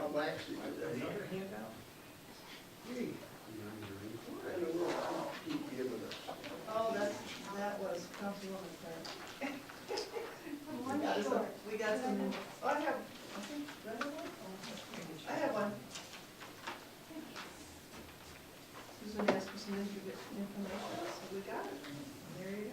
I'm actually today. Another handout? Hey, what in the world you keep giving us? Oh, that was Councilwoman Clark. We got some, oh, I think, do I have one? I have one. Susan asked for some information, so we got it. There you go.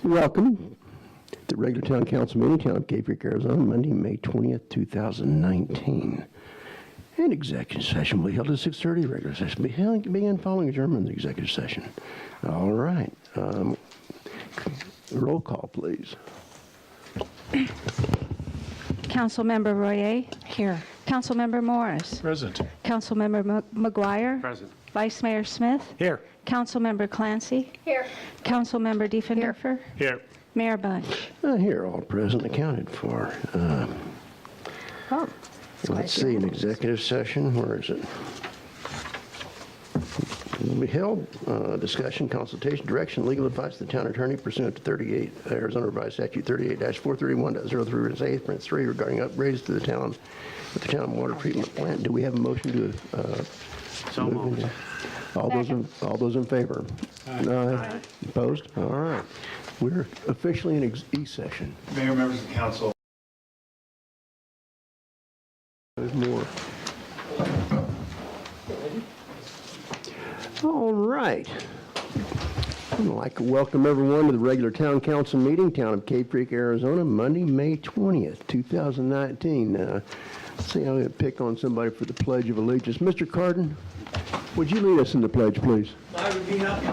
Welcome to the regular town council meeting, Town of Cave Creek, Arizona, Monday, May 20th, 2019. And executive session will be held at 6:30. Regular session will be begin following adjournment of the executive session. All right. Roll call, please. Councilmember Royer. Here. Councilmember Morris. Present. Councilmember McGuire. Present. Vice Mayor Smith. Here. Councilmember Clancy. Here. Councilmember Diefendorfer. Here. Mayor Bunch. Here, all present accounted for. Oh. Let's see, an executive session, where is it? Will be held, discussion, consultation, direction, legal advice to the town attorney pursuant to 38 Arizona Revised Statute 38-431.03 Prince 3 regarding upgrades to the town water treatment plant. Do we have a motion to So moved. All those in favor? Aye. Opposed? All right. We're officially in E-session. Mayor, members of the council. There's more. All right. I'd like to welcome everyone to the regular town council meeting, Town of Cave Creek, Arizona, Monday, May 20th, 2019. Let's see, I'm going to pick on somebody for the Pledge of Allegiance. Mr. Cardin, would you lead us in the pledge, please? I would be happy.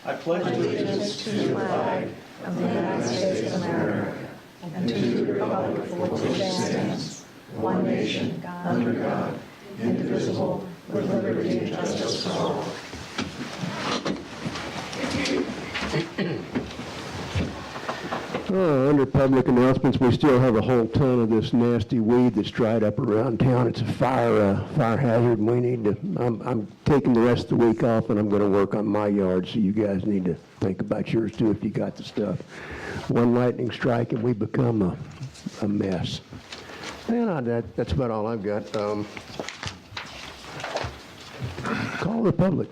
I pledge allegiance to the flag Of the United States of America and to the republic for which it stands, one nation, under God, indivisible, with liberty and justice for all. Under public announcements, we still have a whole ton of this nasty weed that's dried up around town. It's a fire hazard, and we need to, I'm taking the rest of the week off, and I'm going to work on my yard, so you guys need to think about yours too if you got the stuff. One lightning strike, and we become a mess. And that's about all I've got. Call the public.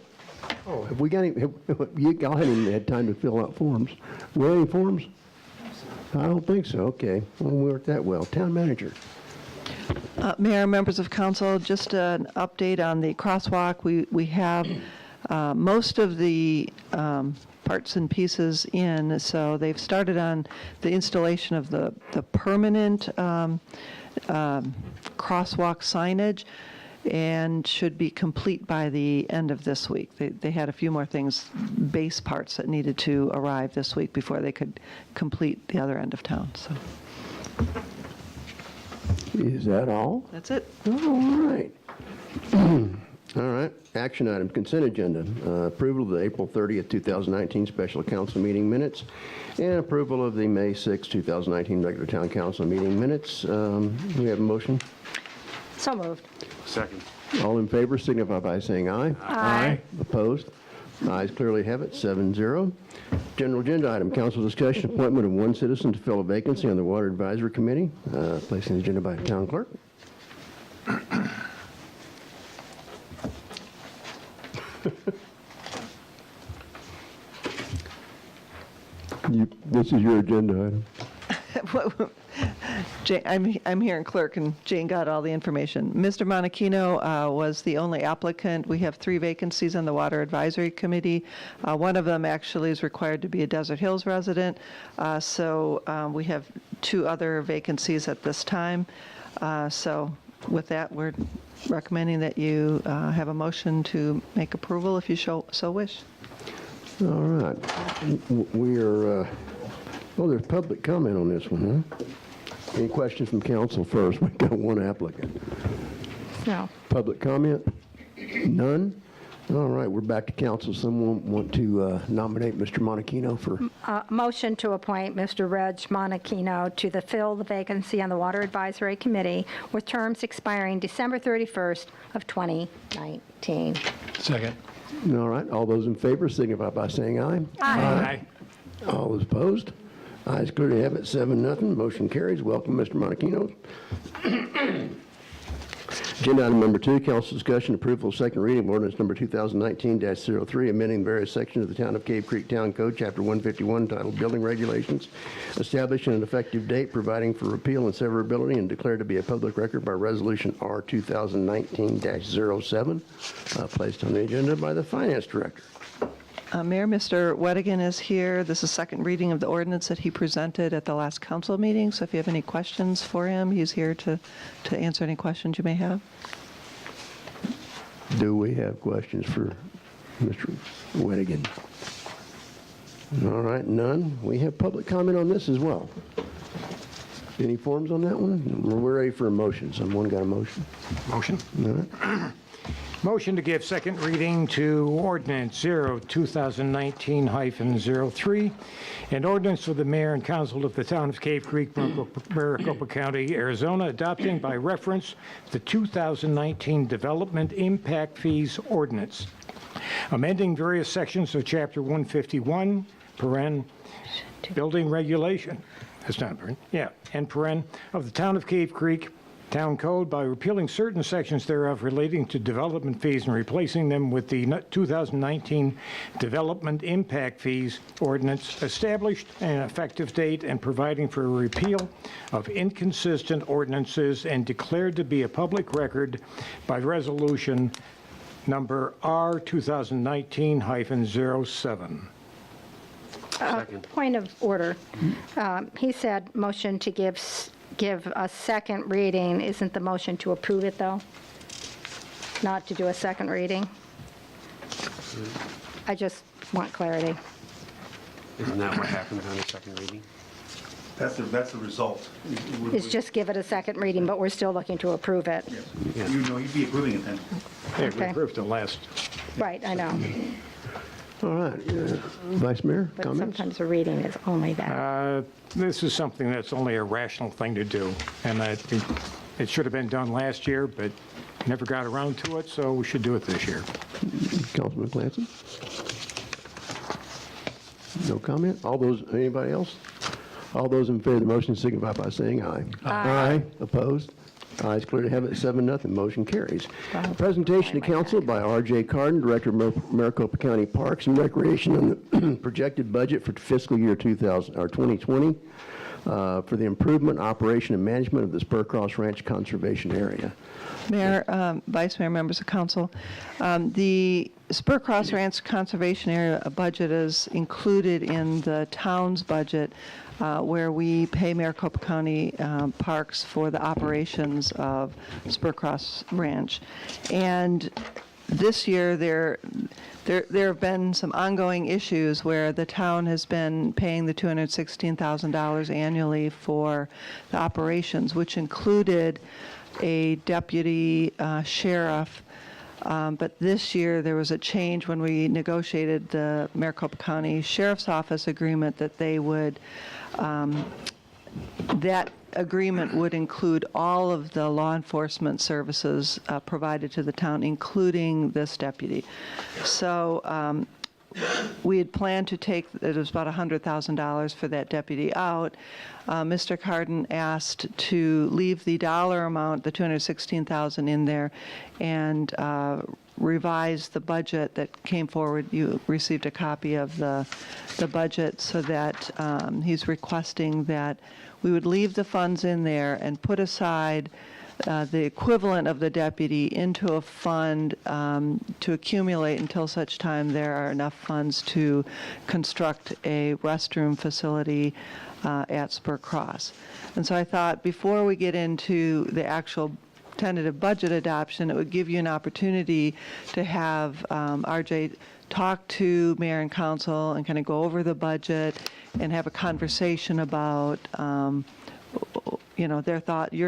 Oh, have we got any, y'all haven't even had time to fill out forms. Were any forms? I don't think so. Okay. Well, we worked that well. Town manager. Mayor, members of council, just an update on the crosswalk. We have most of the parts and pieces in, so they've started on the installation of the permanent crosswalk signage and should be complete by the end of this week. They had a few more things, base parts that needed to arrive this week before they could complete the other end of town. So Is that all? that's it. All right. All right. Action item, consent agenda. Approval of the April 30th, 2019 special council meeting minutes and approval of the May 6th, 2019 regular town council meeting minutes. We have a motion. So moved. Second. All in favor signify by saying aye. Aye. Opposed? Ayes clearly have it, 7-0. General agenda item, council discussion, appointment of one citizen to fill a vacancy on the Water Advisory Committee. Placing the agenda by the town clerk. This is your agenda item. I'm here in clerk, and Jane got all the information. Mr. Monachino was the only applicant. We have 3 vacancies on the Water Advisory Committee. One of them actually is required to be a Desert Hills resident, so we have 2 other vacancies at this time. So with that, we're recommending that you have a motion to make approval if you so wish. All right. We are, well, there's public comment on this one, huh? Any questions from council first? We've got one applicant. No. Public comment? None? All right, we're back to council. Someone want to nominate Mr. Monachino for, Motion to appoint Mr. Reg Monachino to fill the vacancy on the Water Advisory Committee with terms expiring December 31st of 2019. Second. all right, all those in favor signify by saying aye. Aye. All those opposed? Ayes clear to have it, 7-0. Motion carries. Welcome, Mr. Monachino. Agenda item number 2, council discussion, approval, second reading of ordinance number 2019-03, amending various sections of the Town of Cave Creek Town Code, Chapter 151, titled Building Regulations, establishing an effective date, providing for repeal and severability, and declared to be a public record by Resolution R 2019-07, placed on the agenda by the Finance Director. Mayor, Mr. Wedigan is here. This is second reading of the ordinance that he presented at the last council meeting, so if you have any questions for him, he's here to answer any questions you may have. Do we have questions for Mr. Wedigan? All right, none. We have public comment on this as well. Any forms on that one? We're ready for a motion. Someone got a motion? Motion? All right. Motion to give second reading to ordinance 2019-03, an ordinance for the mayor and council of the town of Cave Creek, Maricopa County, Arizona, adopting by reference the 2019 Development Impact Fees Ordinance, amending various sections of Chapter 151, Building Regulation, that's not paren, yeah, and of the town of Cave Creek Town Code by repealing certain sections thereof relating to development fees and replacing them with the 2019 Development Impact Fees Ordinance, established an effective date and providing for a repeal of inconsistent ordinances and declared to be a public record by resolution number R 2019-07. Point of order. He said motion to give a second reading. Isn't the motion to approve it, though? Not to do a second reading? I just want clarity. Isn't that what happens on a second reading? That's the result. It's just give it a second reading, but we're still looking to approve it. You'd be approving it then. Yeah, we Okay. approved it last. Right, I know. All right, Vice Mayor, But comments? sometimes a reading is only that. This is something that's only a rational thing to do, and I think it should have been done last year, but never got around to it, so we should do it this year. Councilman Clancy? No comment? Anybody else? All those in favor of the motion signify by saying aye. Aye. Opposed? Ayes clear to have it, 7-0. Motion carries. Presentation to council by R.J. Carden, Director of Maricopa County Parks and Recreation, on the projected budget for fiscal year 2020 for the improvement, operation, and management of the Spur Cross Ranch Conservation Area. Mayor, Vice Mayor, members of council, the Spur Cross Ranch Conservation Area budget is included in the town's budget where we pay Maricopa County Parks for the operations of Spur Cross Ranch. And this year, there have been some ongoing issues where the town has been paying the $216,000 annually for the operations, which included a deputy sheriff. But this year, there was a change when we negotiated the Maricopa County Sheriff's Office agreement that they would, that agreement would include all of the law enforcement services provided to the town, including this deputy. So we had planned to take, it was about $100,000 for that deputy out. Mr. Carden asked to leave the dollar amount, the $216,000 in there, and revise the budget that came forward. You received a copy of the budget, so that he's requesting that we would leave the funds in there and put aside the equivalent of the deputy into a fund to accumulate until such time there are enough funds to construct a restroom facility at Spur Cross. And so I thought before we get into the actual tentative budget adoption, it would give you an opportunity to have RJ talk to mayor and council and kind of go over the budget and have a conversation about your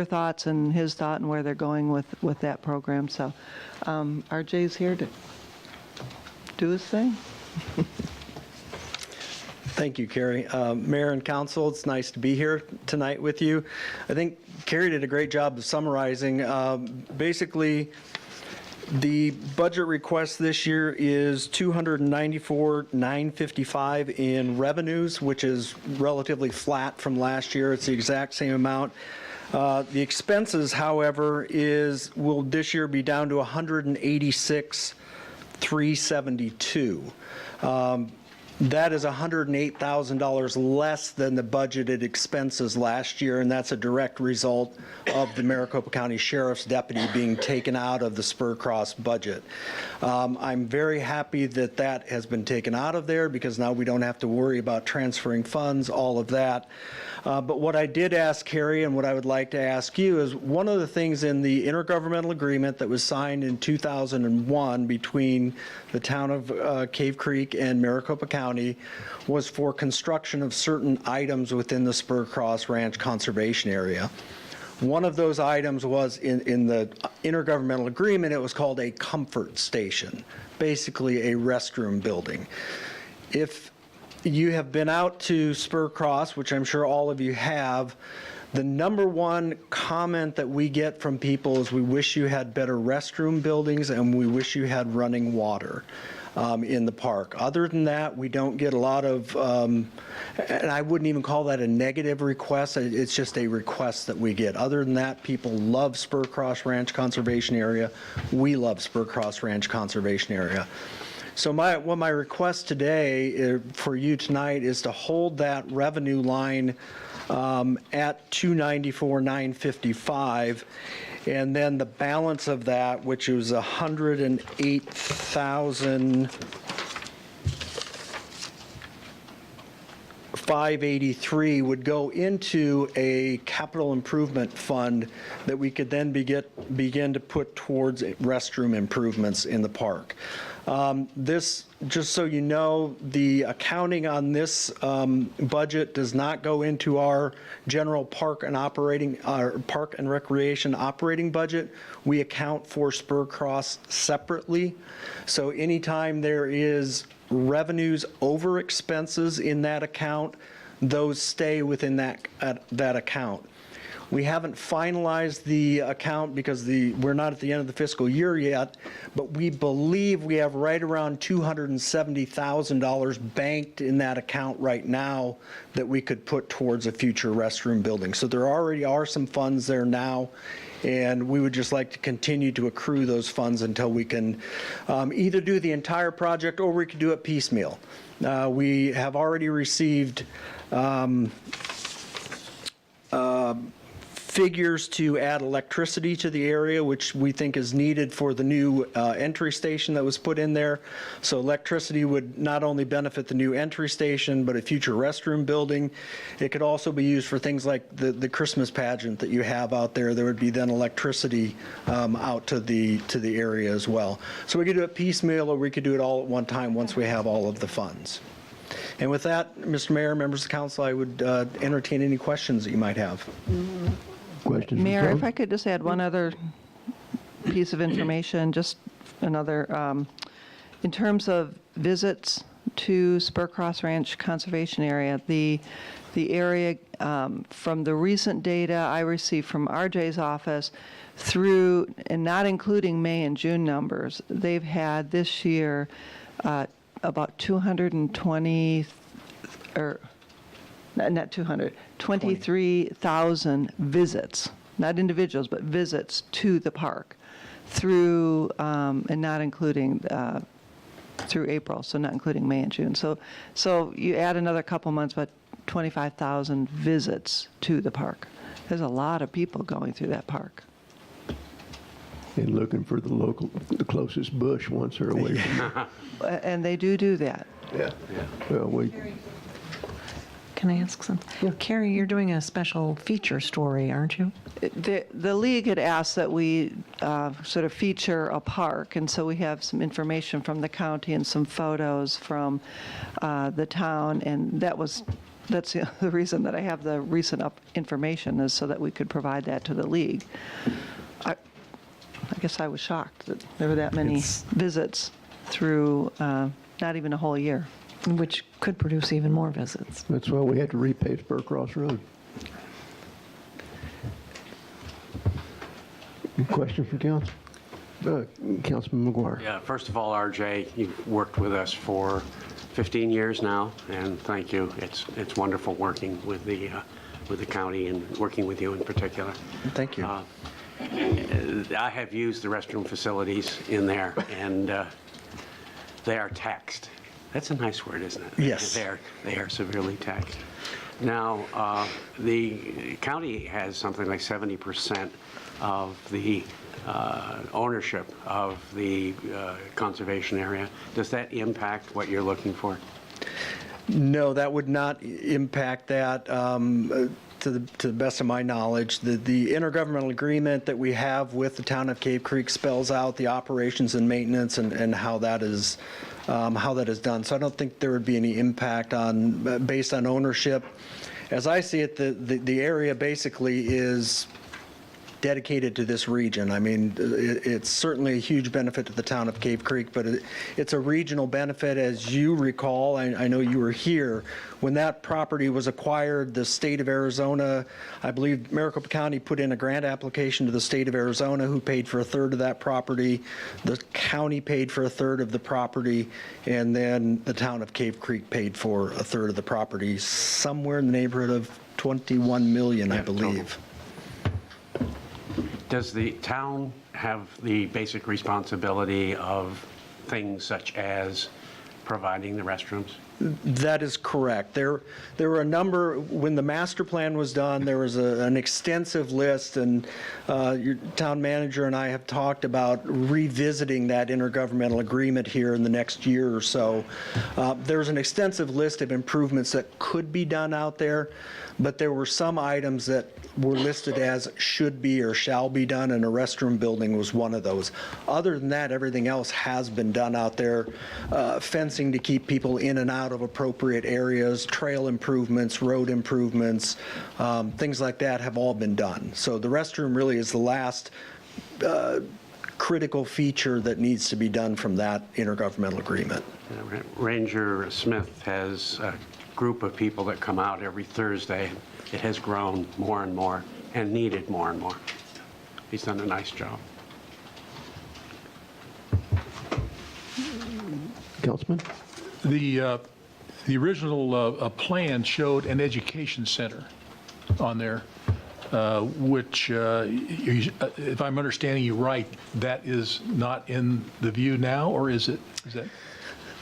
thoughts and his thought and where they're going with that program. So RJ's here to do his thing. Thank you, Carrie. Mayor and council, it's nice to be here tonight with you. I think Carrie did a great job of summarizing. Basically, the budget request this year is $294,955 in revenues, which is relatively flat from last year. It's the exact same amount. The expenses, however, will this year be down to $186,372. That is $108,000 less than the budgeted expenses last year, and that's a direct result of the Maricopa County Sheriff's deputy being taken out of the Spur Cross budget. I'm very happy that that has been taken out of there because now we don't have to worry about transferring funds, all of that. But what I did ask Carrie and what I would like to ask you is one of the things in the intergovernmental agreement that was signed in 2001 between the town of Cave Creek and Maricopa County was for construction of certain items within the Spur Cross Ranch Conservation Area. One of those items was in the intergovernmental agreement, it was called a comfort station, basically a restroom building. If you have been out to Spur Cross, which I'm sure all of you have, the number one comment that we get from people is we wish you had better restroom buildings and we wish you had running water in the park. Other than that, we don't get a lot of, and I wouldn't even call that a negative request, it's just a request that we get. Other than that, people love Spur Cross Ranch Conservation Area. We love Spur Cross Ranch Conservation Area. So my request today for you tonight is to hold that revenue line at $294,955, and then the balance of that, which was $108,583, would go into a capital improvement fund that we could then begin to put towards restroom improvements in the park. This, just so you know, the accounting on this budget does not go into our general park and recreation operating budget. We account for Spur Cross separately. So anytime there is revenues over expenses in that account, those stay within that account. We haven't finalized the account because we're not at the end of the fiscal year yet, but we believe we have right around $270,000 banked in that account right now that we could put towards a future restroom building. So there already are some funds there now, and we would just like to continue to accrue those funds until we can either do the entire project or we could do it piecemeal. We have already received figures to add electricity to the area, which we think is needed for the new entry station that was put in there. So electricity would not only benefit the new entry station, but a future restroom building. It could also be used for things like the Christmas pageant that you have out there. There would be then electricity out to the area as well. So we could do it piecemeal, or we could do it all at one time once we have all of the funds. And with that, Mr. Mayor, members of the council, I would entertain any questions that you might have. Questions? from Mayor, if council? I could just add one other piece of information, just another, in terms of visits to Spur Cross Ranch Conservation Area, the area, from the recent data I received from RJ's office through, and not including May and June numbers, they've had this year about 220, or not 200, 23,000 visits, not individuals, but visits to the park through, and not including through April, so not including May and June. So you add another couple months, but 25,000 visits to the park. There's a lot of people going through that park. And looking for the closest bush once they're away from And they do that. it. Well, we, Can I ask something? Carrie, you're doing a special feature story, aren't you? The league had asked that we sort of feature a park, and so we have some information from the county and some photos from the town, and that's the reason that I have the recent information, is so that we could provide that to the league. I guess I was shocked that there were that many visits. through not even a whole year. Which could produce even more visits. That's why we had to repave Spur Cross Road. Question from council? Councilman McGuire. Yeah, first of all, RJ, you've worked with us for 15 years now, and thank you. It's wonderful working with the county and working with you in particular. Thank you. I have used the restroom facilities in there, and they are taxed. That's a nice word, isn't it? Yes. They are severely taxed. Now, the county has something like 70% of the ownership of the conservation area. Does that impact what you're looking for? No, that would not impact that. To the best of my knowledge, the intergovernmental agreement that we have with the town of Cave Creek spells out the operations and maintenance and how that is done. So I don't think there would be any impact based on ownership. As I see it, the area basically is dedicated to this region. I mean, it's certainly a huge benefit to the town of Cave Creek, but it's a regional benefit. As you recall, I know you were here, when that property was acquired, the state of Arizona, I believe Maricopa County put in a grant application to the state of Arizona, who paid for a third of that property. The county paid for a third of the property, and then the town of Cave Creek paid for a third of the property, somewhere in the neighborhood of 21 million, I believe. Does the town have the basic responsibility of things such as providing the restrooms? That is correct. There were a number, when the master plan was done, there was an extensive list, and your town manager and I have talked about revisiting that intergovernmental agreement here in the next year or so. There's an extensive list of improvements that could be done out there, but there were some items that were listed as should be or shall be done, and a restroom building was one of those. Other than that, everything else has been done out there. Fencing to keep people in and out of appropriate areas, trail improvements, road improvements, things like that have all been done. So the restroom really is the last critical feature that needs to be done from that intergovernmental agreement. Ranger Smith has a group of people that come out every Thursday. It has grown more and more and needed more and more. He's done a nice job. Councilman? The original plan showed an education center on there, which, if I'm understanding you right, that is not in the view now, or is it? Is that?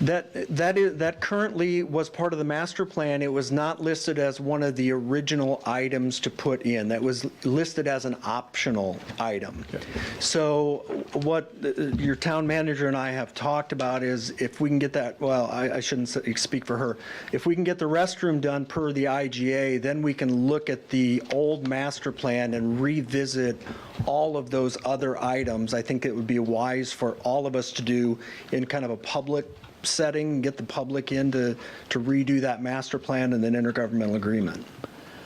That currently was part of the master plan. It was not listed as one of the original items to put in. That was listed as an optional item. Okay. So what your town manager and I have talked about is if we can get that, well, I shouldn't speak for her. If we can get the restroom done per the IGA, then we can look at the old master plan and revisit all of those other items. I think it would be wise for all of us to do in kind of a public setting, get the public in to redo that master plan and then intergovernmental agreement.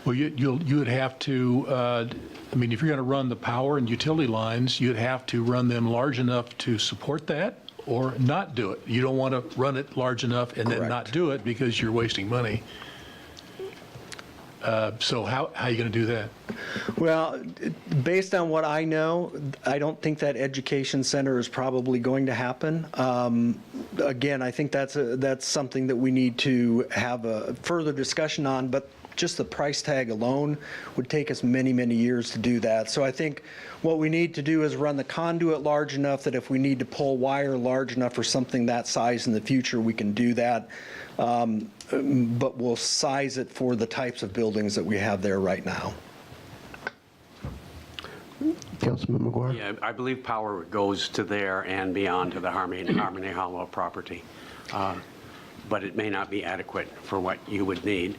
Well, you would have to, I mean, if you're going to run the power and utility lines, you'd have to run them large enough to support that or not do it. You don't want to run it large enough and then not do it because you're wasting money. So how are you going to do that? Well, based on what I know, I don't think that education center is probably going to happen. Again, I think that's something that we need to have a further discussion on, but just the price tag alone would take us many, many years to do that. So I think what we need to do is run the conduit large enough that if we need to pull wire large enough for something that size in the future, we can do that. But we'll size it for the types of buildings that we have there right now. Councilman McGuire? Yeah, I believe power goes to there and beyond to the Harmony Hollow property. But it may not be adequate for what you would need.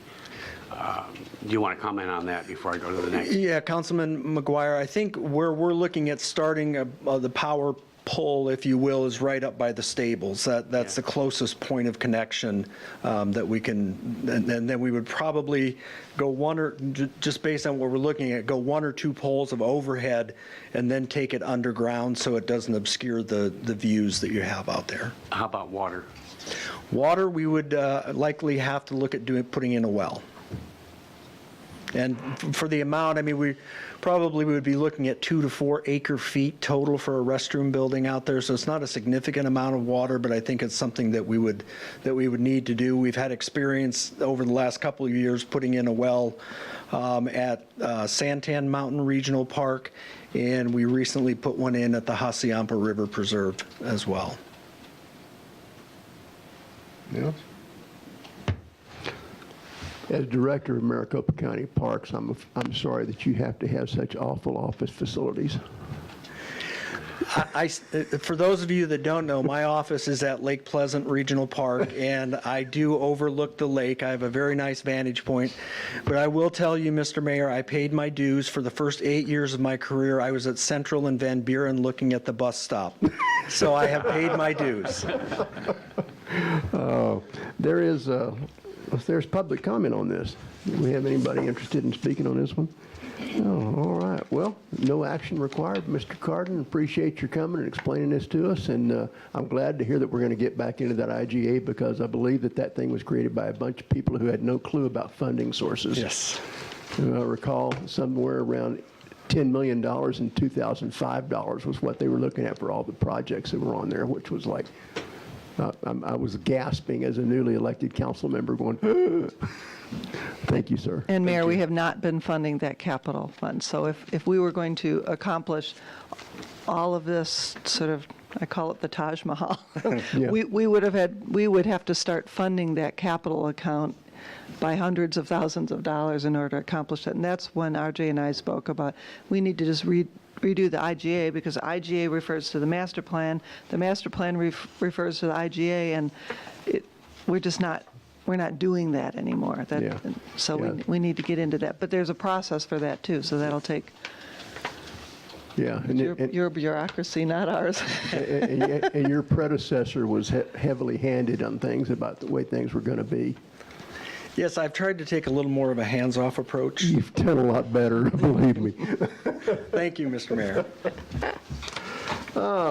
Do you want to comment on that before I go to the next? Yeah, Councilman McGuire, I think where we're looking at starting the power pole, if you will, is right up by the stables. That's the closest point of connection that we can, and then we would probably go just based on what we're looking at, go 1 or 2 poles of overhead and then take it underground so it doesn't obscure the views that you have out there. How about water? Water, we would likely have to look at putting in a well. And for the amount, I mean, we would be looking at 2 to 4 acre feet total for a restroom building out there. So it's not a significant amount of water, but I think it's something that we would need to do. We've had experience over the last couple of years putting in a well at Santan Mountain Regional Park, and we recently put one in at the Hassayampa River Preserve as well. Yeah. As Director of Maricopa County Parks, I'm sorry that you have to have such awful office facilities. For those of you that don't know, my office is at Lake Pleasant Regional Park, and I do overlook the lake. I have a very nice vantage point. But I will tell you, Mr. Mayor, I paid my dues. For the first 8 years of my career, I was at Central and Van Buren looking at the bus stop. So I have paid my dues. There's public comment on this. Do we have anybody interested in speaking on this one? Oh, all right. Well, no action required. Mr. Cardin, appreciate your coming and explaining this to us, and I'm glad to hear that we're going to get back into that IGA, because I believe that thing was created by a bunch of people who had no clue about funding sources. Yes. I recall somewhere around $10 million and $2,005 was what they were looking at for all the projects that were on there, which was like, I was gasping as a newly elected council member going, thank you, sir. And Mayor, we have not been funding that capital fund. So if we were going to accomplish all of this sort of, I call it the Taj Mahal, Yeah. we would have to start funding that capital account by hundreds of thousands of dollars in order to accomplish it. And that's when RJ and I spoke about, we need to just redo the IGA, because IGA refers to the master plan. The master plan refers to the IGA, and we're not doing that anymore. Yeah. So Yeah. we need to get into that. But there's a process for that too, so that'll take Yeah. your bureaucracy, not ours. And your predecessor was heavily handed on things about the way things were going to be. Yes, I've tried to take a little more of a hands-off approach. You've done a lot better, believe me. Thank you, Mr. Mayor.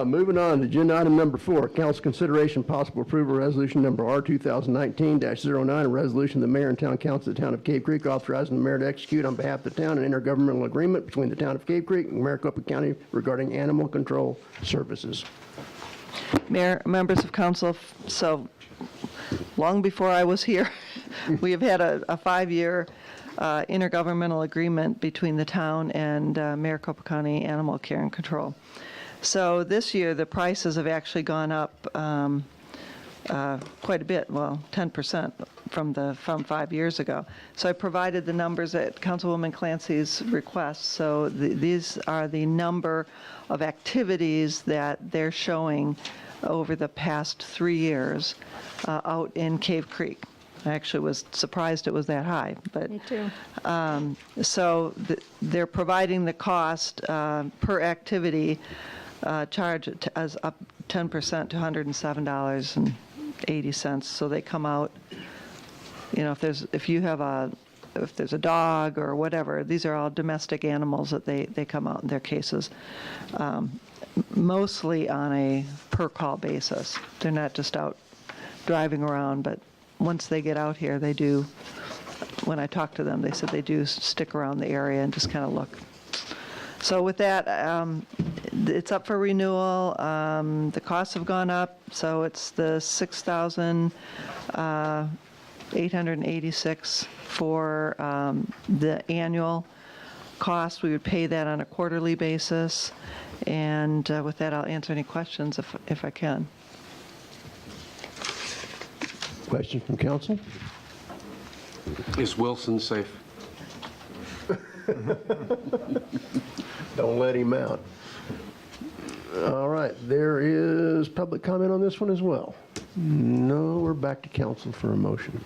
Moving on to agenda item number 4, council consideration possible approval resolution number R 2019-09, a resolution of the mayor and town council of the town of Cave Creek authorizing the mayor to execute on behalf of the town an intergovernmental agreement between the town of Cave Creek and Maricopa County regarding animal control services. Mayor, members of council, so long before I was here, we have had a 5-year intergovernmental agreement between the town and Maricopa County Animal Care and Control. So this year, the prices have actually gone up quite a bit, well, 10% from 5 years ago. So I provided the numbers at Councilwoman Clancy's request. So these are the number of activities that they're showing over the past 3 years out in Cave Creek. I actually was surprised it was that high, but Me too. so they're providing the cost per activity charge as up 10% to $107.80. So they come out, you know, if there's a dog or whatever, these are all domestic animals that they come out in their cases, mostly on a per call basis. They're not just out driving around, but once they get out here, they do, when I talk to them, they said they do stick around the area and just kind of look. So with that, it's up for renewal. The costs have gone up, so it's the $6,886 for the annual cost. We would pay that on a quarterly basis. And with that, I'll answer any questions if I can. Questions from council? Is Wilson safe? Don't let him out. All right, there is public comment on this one as well. No, we're back to council for a motion.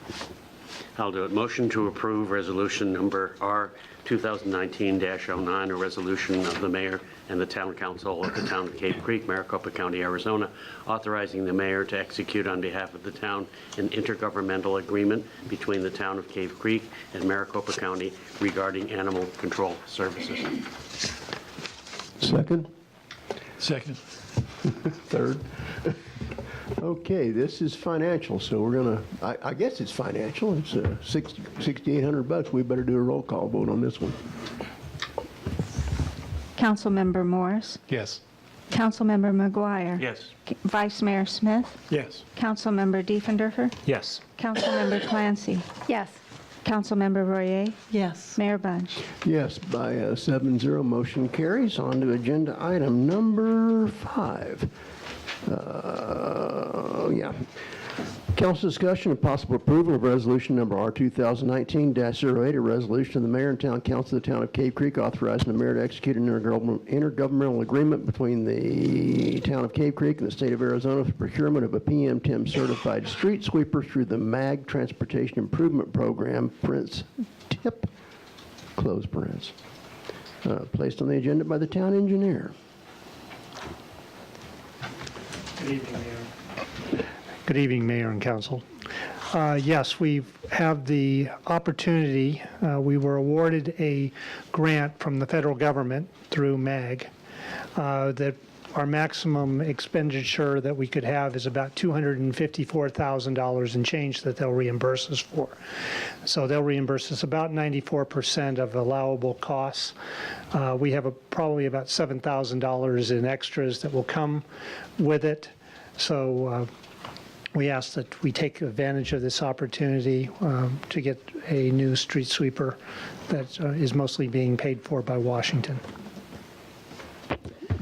I'll do it. Motion to approve resolution number R 2019-09, a resolution of the mayor and the town council of the town of Cave Creek, Maricopa County, Arizona, authorizing the mayor to execute on behalf of the town an intergovernmental agreement between the town of Cave Creek and Maricopa County regarding animal control services. Second? Second. Third? Okay, this is financial, so we're gonna, I guess it's financial. It's $6,800. We better do a roll call vote on this one. Councilmember Morris, Yes. Councilmember McGuire. Yes. Vice Mayor Smith, Yes. Councilmember Diefenderfer, Yes. Councilmember Clancy, Yes. Councilmember Royer, Yes. Mayor Bunch. Yes, by 7-0, motion carries. On to agenda item number 5. Yeah. Council discussion and possible approval of resolution number R 2019-08, a resolution of the mayor and town council of the town of Cave Creek authorizing the mayor to execute an intergovernmental agreement between the town of Cave Creek and the state of Arizona for procurement of a PM10 certified street sweeper through the MAG Transportation Improvement Program, Prince TIP, close parens. Placed on the agenda by the town engineer. Good evening, Mayor. Good evening, Mayor and Council. Yes, we have the opportunity, we were awarded a grant from the federal government through MAG that our maximum expenditure that we could have is about $254,000 and change that they'll reimburse us for. So they'll reimburse us about 94% of allowable costs. We have probably about $7,000 in extras that will come with it. So we ask that we take advantage of this opportunity to get a new street sweeper that is mostly being paid for by Washington.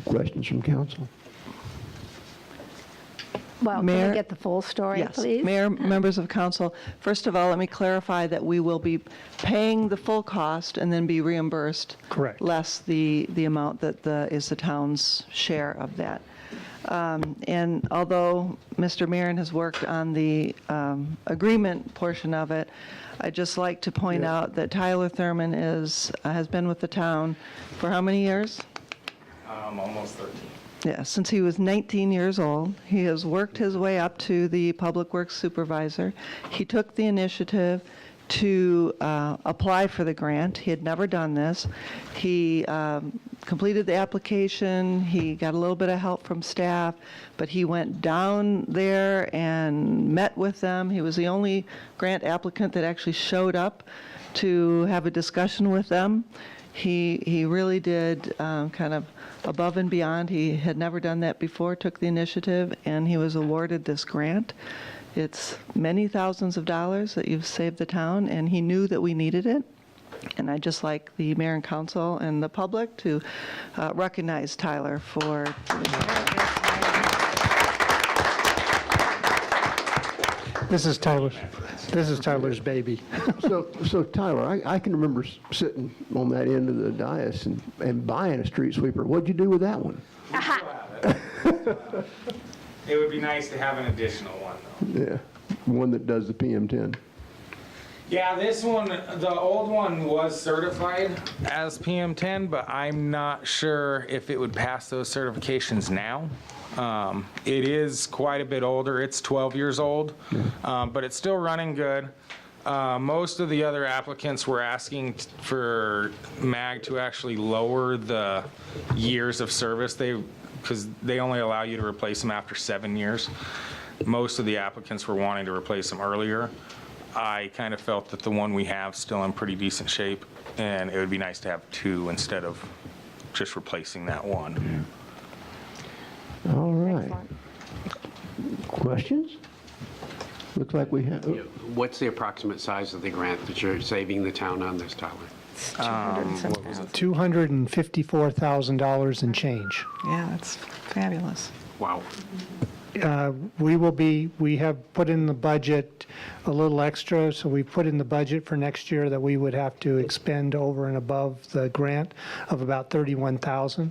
Questions from council? Well, can Mayor? we get the full story, Yes. please? Mayor, members of council, first of all, let me clarify that we will be paying the full cost and then be reimbursed. Correct. Less the amount that is the town's share of that. And although Mr. Marin has worked on the agreement portion of it, I'd just like to point out that Tyler Thurman has been with the town for how many years? Almost 13. Yeah, since he was 19 years old. He has worked his way up to the Public Works Supervisor. He took the initiative to apply for the grant. He had never done this. He completed the application. He got a little bit of help from staff, but he went down there and met with them. He was the only grant applicant that actually showed up to have a discussion with them. He really did kind of above and beyond. He had never done that before, took the initiative, and he was awarded this grant. It's many thousands of dollars that you've saved the town, and he knew that we needed it. And I'd just like the mayor and council and the public to recognize Tyler for This is Tyler's baby. So Tyler, I can remember sitting on that end of the dais and buying a street sweeper. What'd you do with that one? It would be nice to have an additional one, though. Yeah, one that does the PM10. Yeah, this one, the old one was certified as PM10, but I'm not sure if it would pass those certifications now. It is quite a bit older. It's 12 years old, but it's still running good. Most of the other applicants were asking for MAG to actually lower the years of service, because they only allow you to replace them after 7 years. Most of the applicants were wanting to replace them earlier. I kind of felt that the one we have is still in pretty decent shape, and it would be nice to have two instead of just replacing that one. All right. Questions? Looks like we have. What's the approximate size of the grant that you're saving the town on this, Tyler? $254,000 and change. Yeah, that's fabulous. Wow. We have put in the budget a little extra, so we put in the budget for next year that we would have to expend over and above the grant of about $31,000.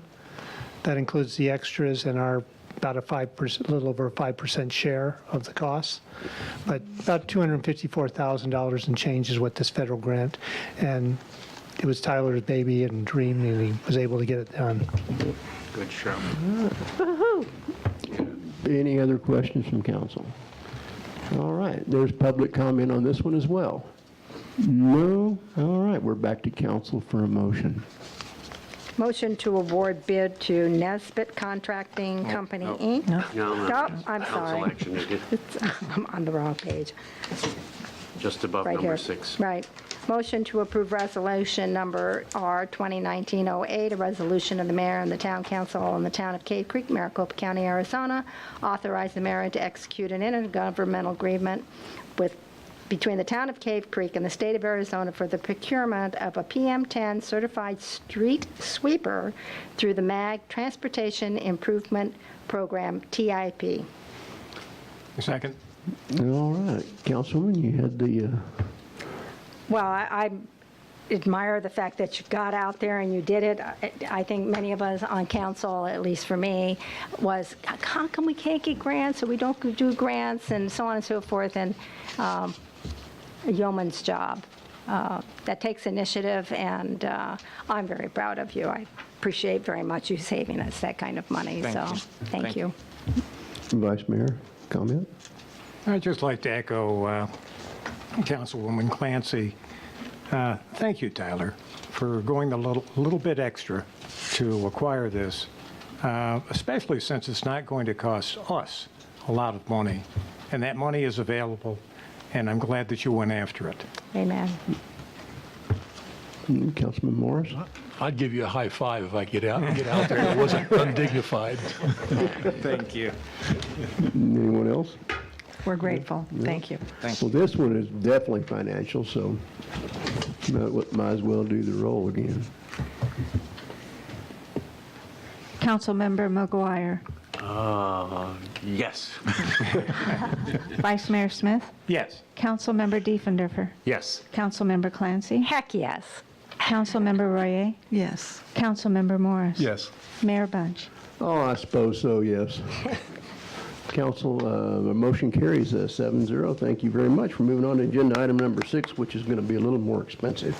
That includes the extras and our about a 5%, a little over a 5% share of the costs. But about $254,000 and change is what this federal grant, and it was Tyler's baby and dream, and he was able to get it done. Good show. Any other questions from council? All right, there's public comment on this one as well. No? All right, we're back to council for a motion. Motion to award bid to Nesbit Contracting Company, no. Inc. No, Oh, I'm Council sorry. action, is it? I'm on the wrong page. Just above Right number here. 6. Right. Motion to approve resolution number R 2019-08, a resolution of the mayor and the town council in the town of Cave Creek, Maricopa County, Arizona, authorize the mayor to execute an intergovernmental agreement between the town of Cave Creek and the state of Arizona for the procurement of a PM10 certified street sweeper through the MAG Transportation Improvement Program, TIP. Second. All right, Councilwoman, you had the, Well, I admire the fact that you got out there and you did it. I think many of us on council, at least for me, was, how come we can't get grants, or we don't do grants, and so on and so forth, and a yeoman's job. That takes initiative, and I'm very proud of you. I appreciate very much you saving us that kind of money, Thank so you. thank Thank you. Vice Mayor, comment? I'd just like to echo Councilwoman Clancy. Thank you, Tyler, for going a little bit extra to acquire this, especially since it's not going to cost us a lot of money. And that money is available, and I'm glad that you went after it. Amen. Councilman Morris? I'd give you a high five if I get out there. It wasn't undignified. Thank you. Anyone else? We're grateful. Thank you. Well, this one is definitely financial, so might as well do the roll again. Councilmember McGuire. Yes. Vice Mayor Smith. Yes. Councilmember Diefendorfer. Yes. Councilmember Clancy. Heck, yes. Councilmember Royer. Yes. Councilmember Morris. Yes. Mayor Bunch. Oh, I suppose so, yes. Council, the motion carries 7-0. Thank you very much. We're moving on to agenda item number 6, which is going to be a little more expensive.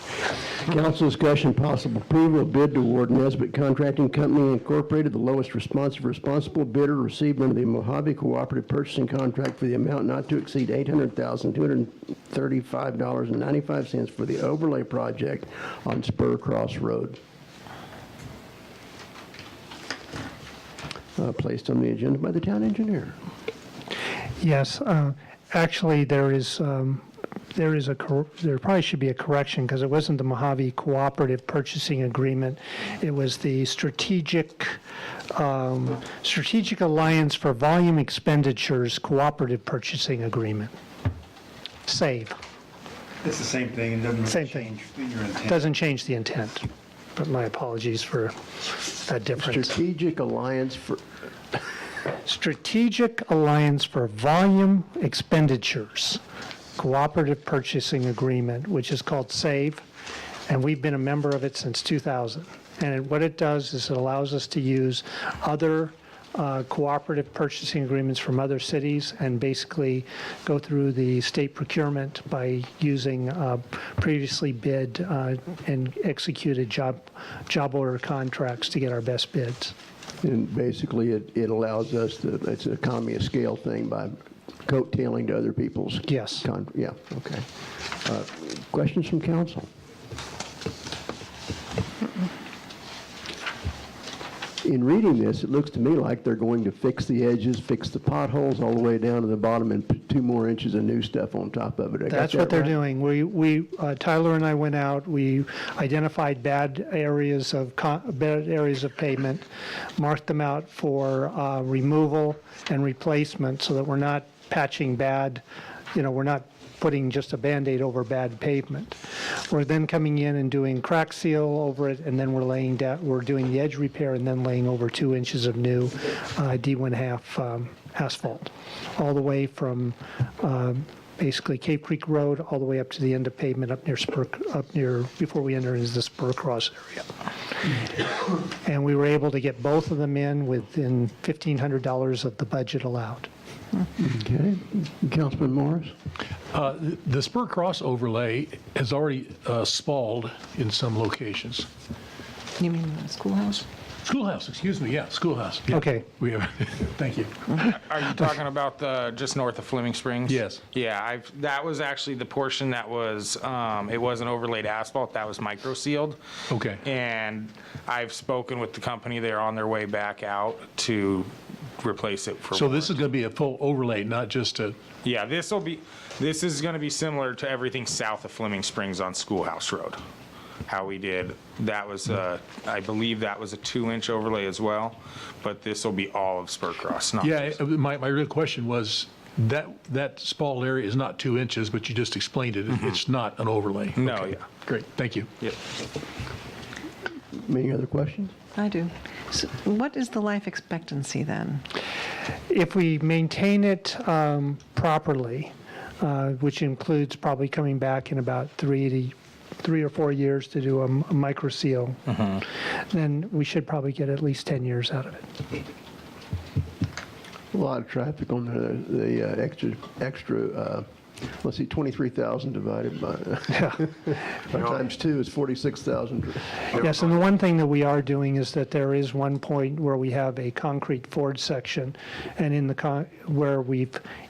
Council discussion, possible approval of bid to award Nesbit Contracting Company Incorporated, the lowest responsible bidder received under the Mojave Cooperative Purchasing Contract for the amount not to exceed $800,235.95 for the overlay project on Spur Cross Road. Placed on the agenda by the town engineer. Yes, actually, there probably should be a correction, because it wasn't the Mojave Cooperative Purchasing Agreement. It was the Strategic Alliance for Volume Expenditures Cooperative Purchasing Agreement. SAVE. It's the same thing, and doesn't Same really thing. change your intent. Doesn't change the intent, but my apologies for that difference. Strategic Alliance for, Strategic Alliance for Volume Expenditures Cooperative Purchasing Agreement, which is called SAVE, and we've been a member of it since 2000. And what it does is it allows us to use other cooperative purchasing agreements from other cities and basically go through the state procurement by using previously bid and executed job order contracts to get our best bids. and basically it allows us to, it's an economy of scale thing by coattailing to other people's. Yes. Yeah, okay. Questions from council? In reading this, it looks to me like they're going to fix the edges, fix the potholes all the way down to the bottom, and put 2 more inches of new stuff on top of it. I got That's that what they're right? doing. Tyler and I went out, we identified bad areas of pavement, marked them out for removal and replacement so that we're not patching bad, we're not putting just a Band-Aid over bad pavement. We're then coming in and doing crack seal over it, and then we're doing the edge repair and then laying over 2 inches of new D1/2 asphalt, all the way from basically Cave Creek Road all the way up to the end of pavement up near, before we enter into the Spur Cross area. And we were able to get both of them in within $1,500 of the budget allowed. Okay. Councilman Morris? The Spur Cross overlay has already spalled in some locations. You mean the schoolhouse? Schoolhouse, excuse me, yeah, schoolhouse. Yeah. Okay. We have, thank you. Are you talking about the, just north of Fleming Springs? Yes. Yeah, that was actually the portion that was, it wasn't overlaid asphalt, that was micro sealed. Okay. And I've spoken with the company, they're on their way back out to replace it for. So this is going to be a full overlay, not just a, Yeah, this is gonna be similar to everything south of Fleming Springs on Schoolhouse Road. How we did, that was, I believe that was a 2-inch overlay as well, but this will be all of Spur Cross, not yeah, just- my real question was, that spalled area is not 2 inches, but you just explained it. It's not an overlay. No, Okay. yeah. Great, thank you. Yep. Any other questions? I do. So what is the life expectancy then? If we maintain it properly, which includes probably coming back in about 3 or 4 years to do a micro seal, then we should probably get at least 10 years out of it. A lot of traffic on the extra, let's see, 23,000 divided by times 2 is 46,000. Yes, and the one thing that we are doing is that there is one point where we have a concrete forge section, and in the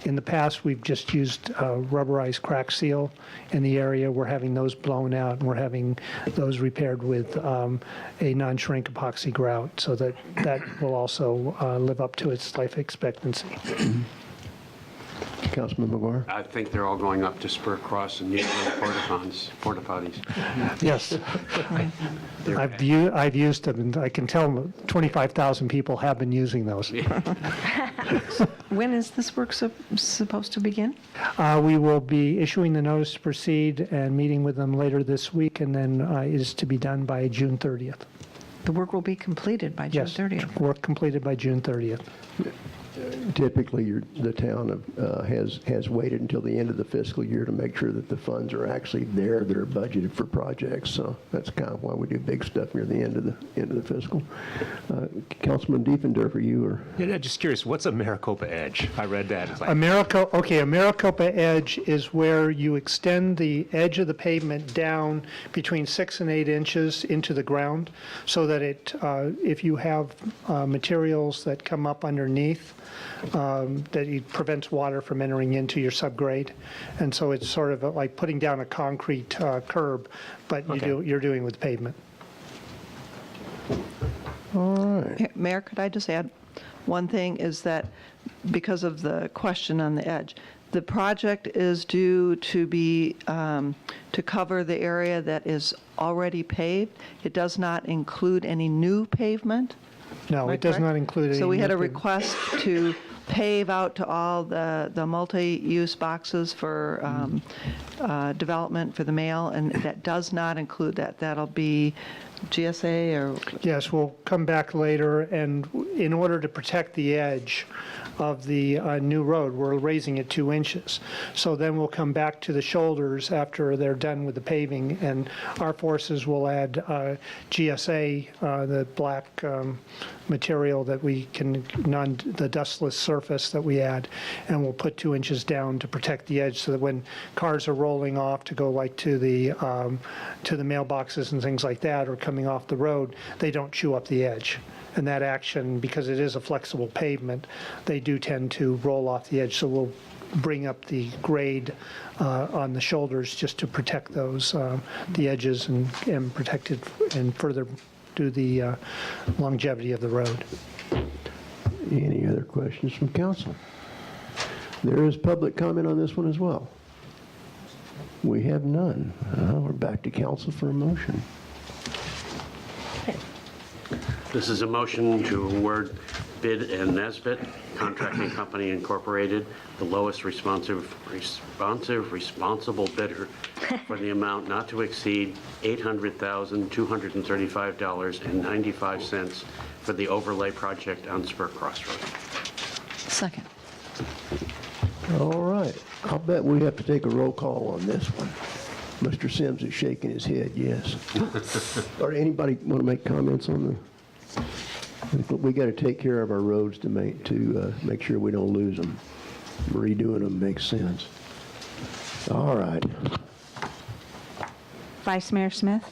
in the past we've just used rubberized crack seal in the area. We're having those blown out, and we're having those repaired with a non-shrink epoxy grout, so that will also live up to its life expectancy. Councilman McGuire? I think they're all going up to Spur Cross and using porta potties. Yes. I've used them, and I can tell 25,000 people have been using those. When is this work supposed to begin? We will be issuing the notice to proceed and meeting with them later this week, and then it is to be done by June 30th. The work will be completed by June Yes, 30th. work completed by June 30th. Typically, the town has waited until the end of the fiscal year to make sure that the funds are actually there that are budgeted for projects. So that's kind of why we do big stuff near the end of the fiscal. Councilman Diefendorfer, you are. Yeah, just curious, what's a Maricopa Edge? I read that. It's like, A Maricopa edge is where you extend the edge of the pavement down between 6 and 8 inches into the ground, so that if you have materials that come up underneath, that it prevents water from entering into your subgrade. And so it's sort of like putting down a concrete curb, but you're doing with pavement. All right. Mayor, could I just add one thing, is that because of the question on the edge, the project is due to be, to cover the area that is already paved. It does not include any new pavement. No, Am I it does correct? not include any. So we had a new pavement. request to pave out to all the multi-use boxes for development for the mail, and that does not include that. That'll be GSA or? Yes, we'll come back later, and in order to protect the edge of the new road, we're raising it 2 inches. So then we'll come back to the shoulders after they're done with the paving, and our forces will add GSA, the black material that we can, the dustless surface that we add, and we'll put 2 inches down to protect the edge, so that when cars are rolling off to go like to the mailboxes and things like that, or coming off the road, they don't chew up the edge. And that action, because it is a flexible pavement, they do tend to roll off the edge. So we'll bring up the grade on the shoulders just to protect those, the edges, and protect it and further do the longevity of the road. Any other questions from council? There is public comment on this one as well. We have none. We're back to council for a motion. This is a motion to award Bid and Nesbit Contracting Company Incorporated, the lowest responsible bidder for the amount not to exceed $800,235.95 for the overlay project on Spur Cross Road. Second. All right. I'll bet we have to take a roll call on this one. Mr. Sims is shaking his head, yes. Or anybody want to make comments on the, we got to take care of our roads to make sure we don't lose them. Redoing them makes sense. All right. Vice Mayor Smith,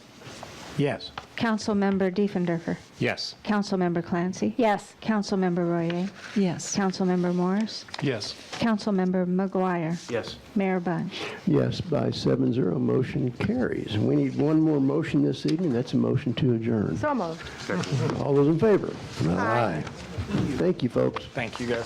Yes. Councilmember Diefenderfer, Yes. Councilmember Clancy, Yes. Councilmember Royer, Yes. Councilmember Morris, Yes. Councilmember McGuire, Yes. Mayor Bunch. Yes, by 7-0, motion carries. We need one more motion this evening. That's a motion to adjourn. So moved. All those in favor? Aye. Thank you, folks. Thank you, guys.